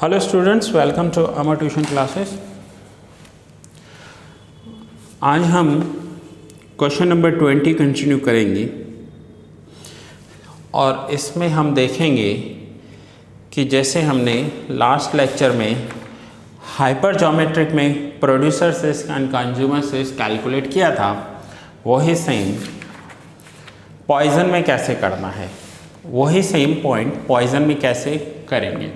Hello students, welcome to Amar tuition classes. आज हम question number 20 continue करेंगे और इसमें हम देखेंगे कि जैसे हमने लास्ट लेक्चर में हाइपर ज्योमेट्रिक में producer risk and consumer risk calculate किया था, वही सेम पॉइजन में कैसे करना है, वही सेम पॉइंट पॉइजन में कैसे करेंगे।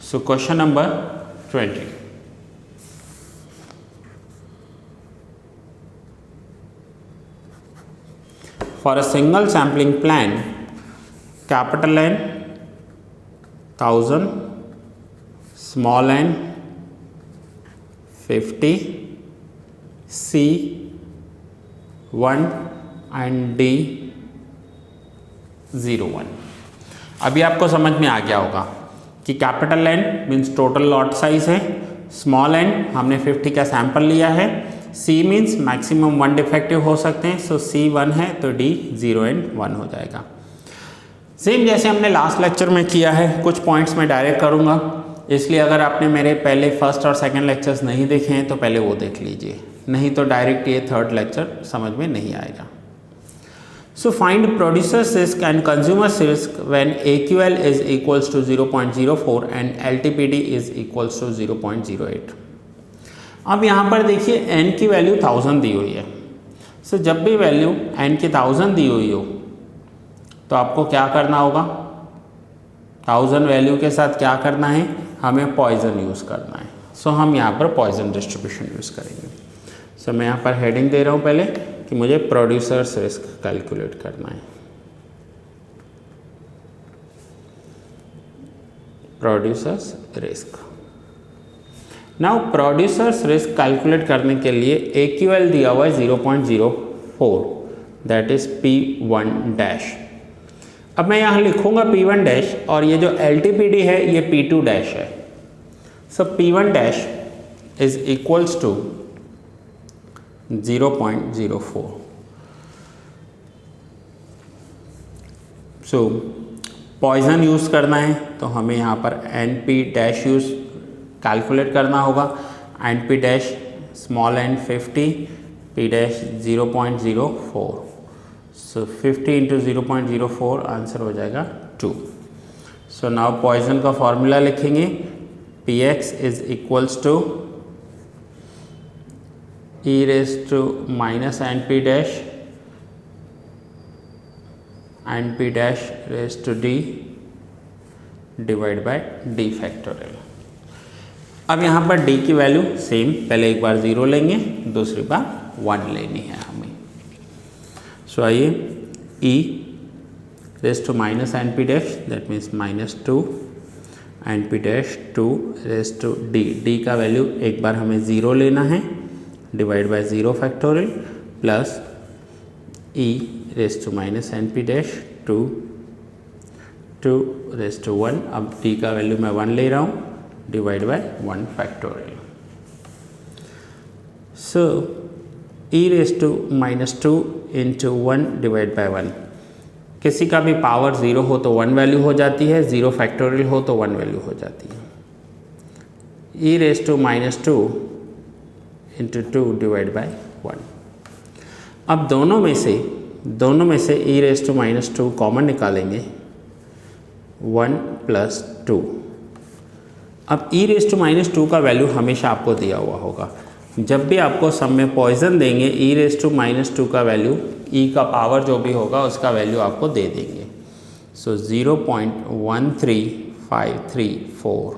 So question number 20. For a single sampling plan, capital N 1000, small n 50, C 1 and D 01। अभी आपको समझ में आ गया होगा कि capital N means total lot size है, स्मॉल एन हमने 50 का सैंपल लिया है, सी मीन्स मैक्सिमम 1 डिफेक्टिव हो सकते हैं, सो सी 1 है तो डी 0 एंड 1 हो जाएगा। सेम जैसे हमने लास्ट लेक्चर में किया है, कुछ पॉइंट्स मैं डायरेक्ट करूँगा, इसलिए अगर आपने मेरे पहले फर्स्ट और सेकेंड लेक्चर्स नहीं देखे हैं तो पहले वो देख लीजिए, नहीं तो डायरेक्ट ये थर्ड लेक्चर समझ में नहीं आएगा। So find producer's risk and consumer's risk when AQL is equals to 0.04 and LTPD is equals to 0.08। अब यहाँ पर देखिए n की वैल्यू 1000 दी हुई है। So जब भी वैल्यू n की 1000 दी हुई हो तो आपको क्या करना होगा, 1000 वैल्यू के साथ क्या करना है, हमें पॉइजन यूज़ करना है। So हम यहाँ पर पॉइजन डिस्ट्रीब्यूशन यूज़ करेंगे। So मैं यहाँ पर हेडिंग दे रहा हूँ पहले कि मुझे प्रोड्यूसर्स रिस्क कैलकुलेट करना है। Producers risk. Now producers risk calculate करने के लिए AQL दिया हुआ है 0.04, दैट इज P1 डैश। अब मैं यहाँ लिखूंगा P1 डैश और ये जो LTPD है ये P2 डैश है। So P1 dash is equals to 0.04। So Poisson use करना है तो हमें यहाँ पर NP डैश यूज़ कैलकुलेट करना होगा। NP dash small n 50, P dash 0.04। So 50 into 0.04 answer हो जाएगा 2। सो नाउ पॉइजन का फॉर्मूला लिखेंगे, Px is equals to e raised to minus np dash raised to d divide by d factorial. अब यहाँ पर d की value same, पहले एक बार 0 लेंगे, दूसरी बार 1 लेनी है हमें। सो आइए e raised to minus np dash that means -2 np dash 2 raised to d का वैल्यू एक बार हमें 0 लेना है, divide by 0 factorial plus e raise to minus np dash 2 raise to 1। अब d का वैल्यू मैं 1 ले रहा हूँ, divide by 1 factorial. So e raise to -2 into 1 divide by 1। किसी का भी पावर 0 हो तो 1 वैल्यू हो जाती है, 0 फैक्टोरियल हो तो 1 वैल्यू हो जाती है। e raise to -2 into 2 divide by 1। अब दोनों में से e रेस टू -2 कॉमन निकालेंगे, 1 प्लस 2। अब e रेस टू -2 का वैल्यू हमेशा आपको दिया हुआ होगा, जब भी आपको सम में पॉइजन देंगे e रेस टू -2 का वैल्यू, e का पावर जो भी होगा उसका वैल्यू आपको दे देंगे। सो 0.13534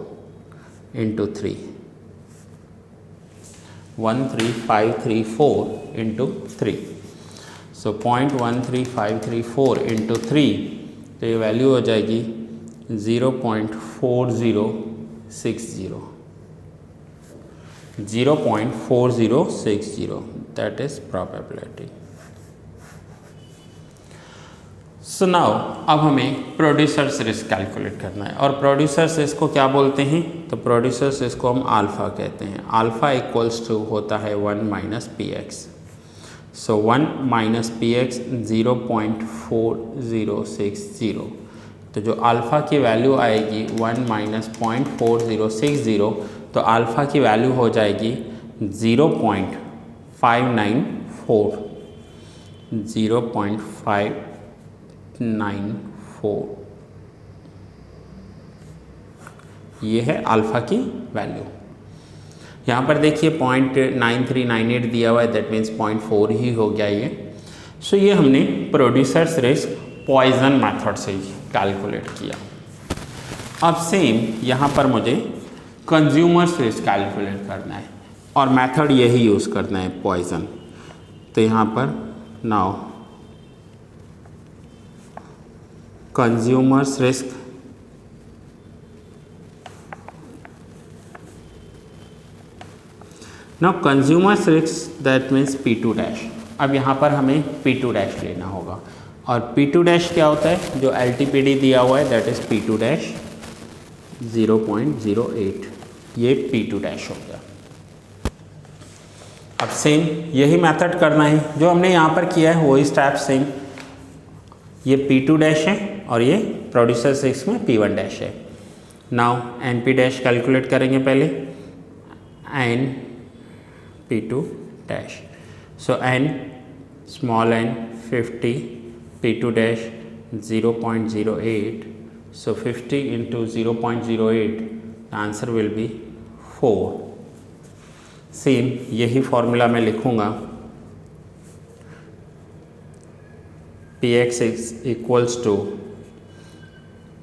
इंटू 3, 13534 इंटू 3। सो 0.13534 इंटू 3 तो ये वैल्यू हो जाएगी 0.4060, 0.4060, that is probability. So now अब हमें प्रोड्यूसर्स रिस्क कैलकुलेट करना है, और प्रोड्यूसर्स रिस्क को क्या बोलते हैं, तो प्रोड्यूसर्स रिस्क को हम अल्फ़ा कहते हैं। अल्फ़ा इक्वल्स टू होता है 1 माइनस px। सो 1 माइनस px 0.4060 तो जो अल्फ़ा की वैल्यू आएगी 1 माइनस 0.4060, तो अल्फ़ा की वैल्यू हो जाएगी 0.594, 0.594, ये है अल्फ़ा की वैल्यू। यहाँ पर देखिए 0.9398 दिया हुआ है, दैट मीन्स 0.4 ही हो गया ये। सो ये हमने प्रोड्यूसर्स रिस्क पॉइजन मेथड से ही कैलकुलेट किया। अब सेम यहाँ पर मुझे कंज्यूमर्स रिस्क कैलकुलेट करना है और मेथड यही यूज़ करना है, पॉइजन। तो यहाँ पर now consumers risk now consumers risk that means P2 dash. अब यहाँ पर हमें P2 डैश लेना होगा और P2 डैश क्या होता है, जो LTPD दिया हुआ है दैट इज़ P2 डैश 0.08, ये P2 डैश हो गया। अब सेम यही मेथड करना है जो हमने यहाँ पर किया है, वही स्टेप सेम। ये P2 डैश है और ये प्रोड्यूसर रिस्क में P1 डैश है। नाउ NP डैश कैलकुलेट करेंगे पहले, N P2 dash. So n small n 50, P2 dash 0.08, so 50 into 0.08, the answer will be 4। Same यही फॉर्मूला मैं लिखूँगा, Px is equals to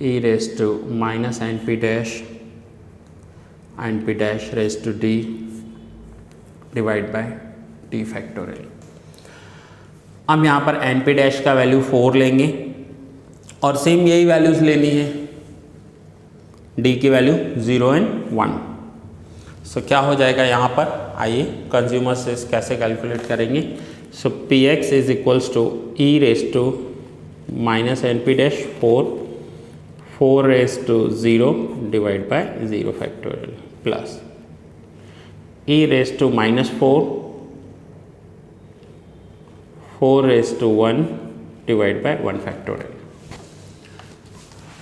e raised to minus np dash raised to d divide bye T factorial. अब यहाँ पर np dash का value 4 लेंगे और same यही वैल्यूज़ लेनी है, d की वैल्यू 0 एंड 1। सो क्या हो जाएगा यहाँ पर, आइए कंज्यूमर से कैसे कैलकुलेट करेंगे। So Px is equals to e raise to minus np dash 4 raise to 0 divide by 0 factorial plus e raise to minus 4 raise to 1 divide by 1 factorial.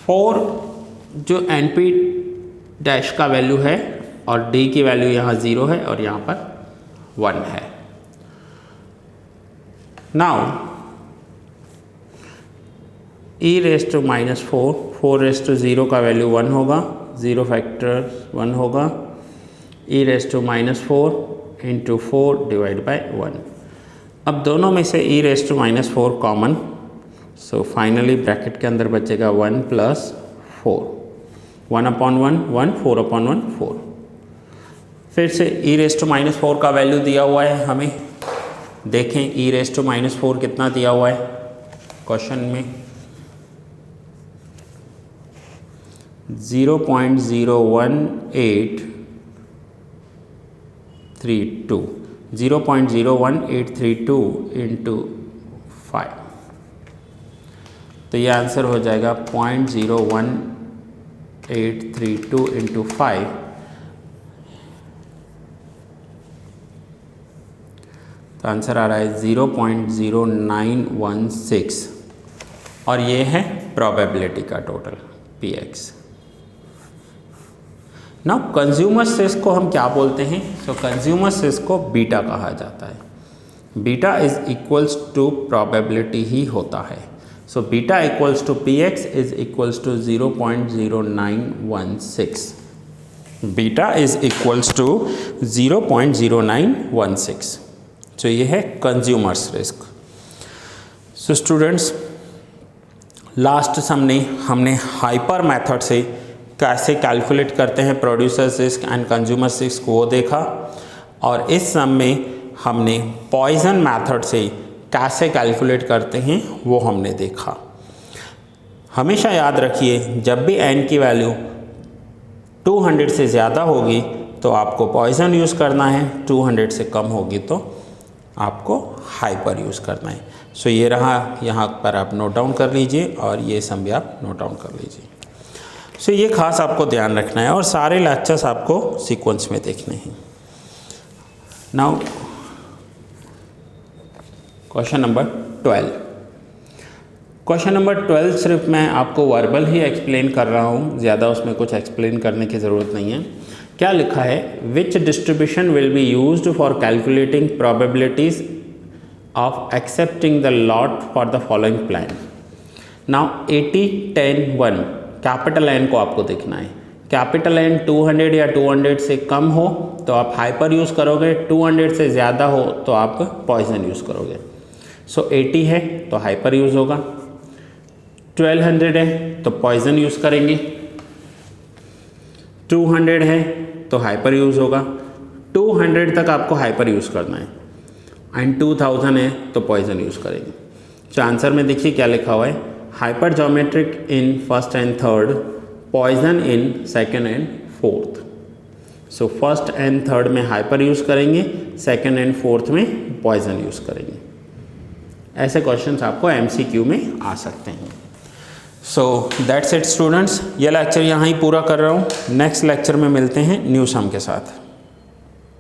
4 जो np डैश का वैल्यू है और d की value यहाँ 0 है और यहाँ पर 1 है। Now e raise to minus 4 raise to 0 का वैल्यू 1 होगा, 0 फैक्टर 1 होगा, e raise to minus 4 into 4 divide by 1। अब दोनों में से e raise to minus 4 common, so finally bracket के अंदर बचेगा 1 प्लस 4, 1 अपॉन 1 1, 4 अपॉन 1 4। फिर से e रेज टू माइनस 4 का वैल्यू दिया हुआ है हमें, देखें e रेज टू माइनस 4 कितना दिया हुआ है क्वेश्चन में, 0.01832 इंटू 5, तो ये आंसर हो जाएगा 0.01832 इंटू 5, तो आंसर आ रहा है 0.0916 और ये है प्रोबेबिलिटी का total Px। Now consumer risk को हम क्या बोलते हैं, सो कंज्यूमर रिस्क को बीटा कहा जाता है। Beta is equals to probability ही होता है, so beta equals to Px is equals to 0.0916, beta is equals to 0.0916। So ये है consumers risk. So students, last sum में हमने हाइपर मेथड से कैसे कैलकुलेट करते हैं producers risk and consumers risk वो देखा, और इस सम में हमने पॉइजन मेथड से कैसे कैलकुलेट करते हैं वो हमने देखा। हमेशा याद रखिए, जब भी n की वैल्यू 200 से ज़्यादा होगी तो आपको पॉइजन यूज़ करना है, 200 से कम होगी तो आपको हाइपर यूज़ करना है। सो ये रहा, यहाँ पर आप नोट डाउन कर लीजिए और ये सम भी आप नोट डाउन कर लीजिए। सो ये खास आपको ध्यान रखना है और सारे लेक्चर्स आपको सीक्वेंस में देखने हैं। Now question number 12, question number 12 सिर्फ मैं आपको वर्बल ही एक्सप्लेन कर रहा हूँ, ज़्यादा उसमें कुछ एक्सप्लेन करने की ज़रूरत नहीं है। क्या लिखा है, which distribution will be used for calculating probabilities of accepting the lot for the following plan. Now 80, 10, 1 capital N को आपको देखना है। कैपिटल एन 200 या 200 से कम हो तो आप हाइपर यूज़ करोगे, 200 से ज़्यादा हो तो आप पॉइजन यूज़ करोगे। सो 80 है तो हाइपर यूज़ होगा, 1200 है तो पॉइजन यूज़ करेंगे, 200 है तो हाइपर यूज़ होगा, 200 तक आपको हाइपर यूज़ करना है, एंड 2000 है तो पॉइजन यूज़ करेंगे। तो आंसर में देखिए क्या लिखा हुआ है, hyper geometric in first and third, Poisson in second and fourth. So first and third में हाइपर यूज़ करेंगे, सेकेंड एंड फोर्थ में पॉइजन यूज़ करेंगे। ऐसे क्वेश्चंस आपको MCQ में आ सकते हैं। सो दैट्स इट स्टूडेंट्स, ये लेक्चर यहाँ ही पूरा कर रहा हूँ। नेक्स्ट लेक्चर में मिलते हैं न्यू सम के साथ।